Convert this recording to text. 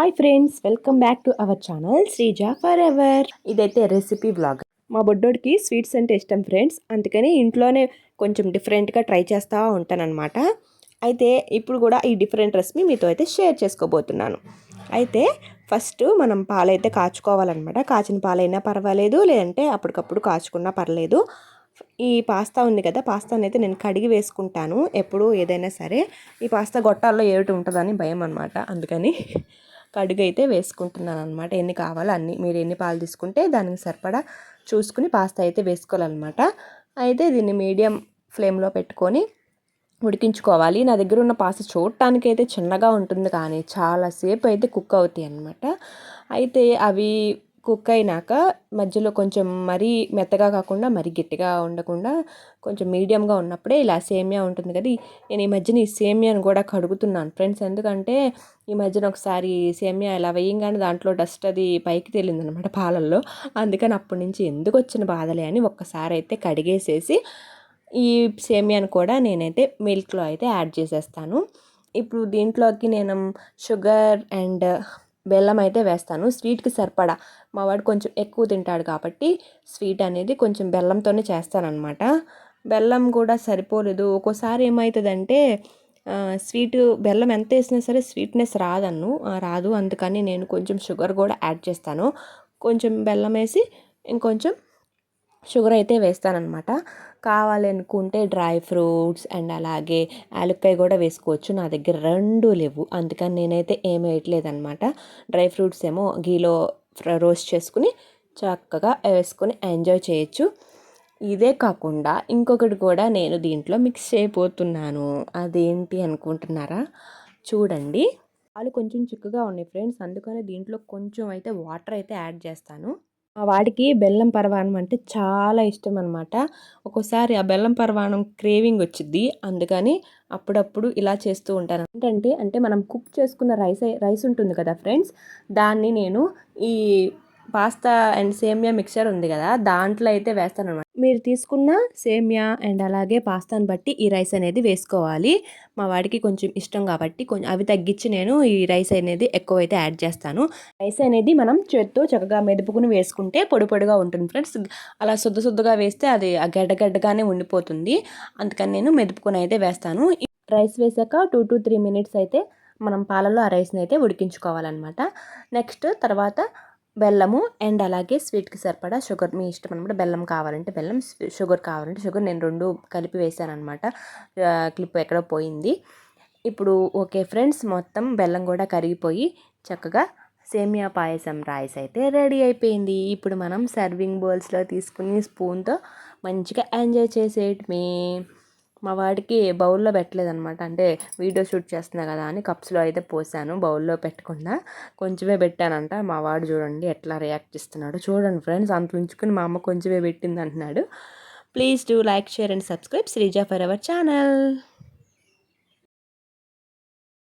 Hi friends, welcome back to our channel Sreeja forever. ఇదైతే recipe vlog. మా బొడ్డోడికి sweets అంటే ఇష్టం ఫ్రెండ్స్, అందుకని ఇంట్లోనే కొంచెం డిఫరెంట్గా ట్రై చేస్తూ ఉంటానన్నమాట. అయితే ఇప్పుడు కూడా ఈ డిఫరెంట్ రెసిపీ మీతో అయితే షేర్ చేసుకోబోతున్నాను. అయితే ఫస్ట్ మనం పాలైతే కాచుకోవాలన్నమాట. కాచిన పాలైనా పర్వాలేదు, లేదంటే అప్పటికప్పుడు కాచుకున్నా పర్లేదు. ఈ పాస్తా ఉంది కదా, పాస్తాని అయితే నేను కడిగి వేసుకుంటాను ఎప్పుడు ఏదైనా సరే. ఈ పాస్తా గొట్టాల్లో ఏమిటి ఉంటుందని భయం అనమాట, అందుకని కడిగి అయితే వేసుకుంటున్నాను అనమాట. ఎన్ని కావాలో అన్ని, మీరు ఎన్ని పాలు తీసుకుంటే దానికి సరిపడా చూసుకుని పాస్తా అయితే వేసుకోవాలన్నమాట. అయితే దీన్ని మీడియం ఫ్లేమ్లో పెట్టుకొని ఉడికించుకోవాలి. నా దగ్గర ఉన్న పాస్తా చూడటానికి అయితే చిన్నగా ఉంటుంది, కానీ చాలాసేపు అయితే కుక్ అవుతాయి అన్నమాట. అయితే అవి కుక్ అయినాక మధ్యలో కొంచెం మరీ మెత్తగా కాకుండా మరీ గట్టిగా ఉండకుండా కొంచెం మీడియంగా ఉన్నప్పుడే ఇలా సేమియా ఉంటుంది కదా, నేను ఈ మధ్యన ఈ సేమియాని కూడా కడుగుతున్నాను ఫ్రెండ్స్. ఎందుకంటే ఈ మధ్యన ఒకసారి సేమియా ఇలా వేయంగానే దాంట్లో డస్ట్ అది పైకి తేలిందనమాట పాలల్లో. అందుకని అప్పటి నుంచి ఎందుకు వచ్చిన బాధలే అని ఒక్కసారి అయితే కడిగేసేసి ఈ సేమియాని కూడా నేనైతే మిల్క్లో అయితే యాడ్ చేసేస్తాను. ఇప్పుడు దీంట్లోకి నేను షుగర్ అండ్ బెల్లం అయితే వేస్తాను, స్వీట్కి సరిపడా. మా వాడు కొంచెం ఎక్కువ తింటాడు కాబట్టి స్వీట్ అనేది కొంచెం బెల్లంతోనే చేస్తానన్నమాట. బెల్లం కూడా సరిపోలేదు. ఒక్కోసారి ఏమవుతుందంటే స్వీటు బెల్లం ఎంత వేసినా సరే స్వీట్నెస్ రాదు. అందుకని నేను కొంచెం షుగర్ కూడా యాడ్ చేస్తాను. కొంచెం బెల్లం వేసి ఇంకొంచెం షుగర్ అయితే వేస్తానన్నమాట. కావాలనుకుంటే డ్రై ఫ్రూట్స్ అండ్ అలాగే యాలక్కాయ కూడా వేసుకోవచ్చు. నా దగ్గర రెండు లేవు, అందుకని నేనైతే ఏం వేయట్లేదన్నమాట. డ్రై ఫ్రూట్స్ ఏమో గీలో రోస్ట్ చేసుకుని చక్కగా వేసుకొని ఎంజాయ్ చేయొచ్చు. ఇదే కాకుండా ఇంకొకటి కూడా నేను దీంట్లో మిక్స్ చేయబోతున్నాను. అదేంటి అనుకుంటున్నారా? చూడండి, పాలు కొంచెం చిక్కగా ఉన్నాయి ఫ్రెండ్స్, అందుకని దీంట్లో కొంచెం అయితే వాటర్ అయితే యాడ్ చేస్తాను. మా వాడికి బెల్లం పరమాన్నం అంటే చాలా ఇష్టం అనమాట. ఒక్కోసారి ఆ బెల్లం పరమాన్నం క్రేవింగ్ వచ్చింది, అందుకని అప్పుడప్పుడు ఇలా చేస్తూ ఉంటాను. అంటే మనం కుక్ చేసుకున్న రైస్ ఉంటుంది కదా ఫ్రెండ్స్, దాన్ని నేను ఈ పాస్తా అండ్ సేమియా మిక్చర్ ఉంది కదా దాంట్లో అయితే వేస్తాను అనమాట. మీరు తీసుకున్న సేమియా అండ్ అలాగే పాస్తాను బట్టి ఈ రైస్ అనేది వేసుకోవాలి. మా వాడికి కొంచెం ఇష్టం కాబట్టి కొంచెం అవి తగ్గించి నేను ఈ రైస్ అనేది ఎక్కువ అయితే యాడ్ చేస్తాను. రైస్ అనేది మనం చేత్తో చక్కగా మెదుపుకుని వేసుకుంటే పొడి పొడిగా ఉంటుంది ఫ్రెండ్స్. అలా శుద్ధగా వేస్తే అది గడ్డగానే ఉండిపోతుంది. అందుకని నేను మెదుపుకొని అయితే వేస్తాను. రైస్ వేసాక 2 to 3 minutes అయితే మనం పాలలో ఆ రైస్ని అయితే ఉడికించుకోవాలన్నమాట. నెక్స్ట్ తర్వాత బెల్లము అండ్ అలాగే స్వీట్కి సరిపడా షుగర్, మీ ఇష్టం అనమాట. బెల్లం కావాలంటే బెల్లం, షుగర్ కావాలంటే షుగర్. నేను రెండు కలిపి వేసాను అనమాట. క్లిప్ ఎక్కడో పోయింది. ఇప్పుడు ఓకే ఫ్రెండ్స్, మొత్తం బెల్లం కూడా కరిగిపోయి చక్కగా సేమియా పాయసం రైస్ అయితే రెడీ అయిపోయింది. ఇప్పుడు మనం సర్వింగ్ బౌల్స్లో తీసుకుని స్పూన్తో మంచిగా ఎంజాయ్ చేసేయటమే. మా వాడికి బౌల్లో పెట్టలేదనమాట, అంటే వీడియో షూట్ చేస్తున్నా కదా అని కప్స్లో అయితే పోసాను, బౌల్లో పెట్టకుండా కొంచెమే పెట్టానంట. మా వాడు చూడండి ఎట్లా రియాక్ట్ చేస్తున్నాడు. చూడండి ఫ్రెండ్స్, అంత ఉంచుకుని మా అమ్మ కొంచెమే పెట్టింది అంటున్నాడు. Please do like, share and subscribe Sreeja for our channel.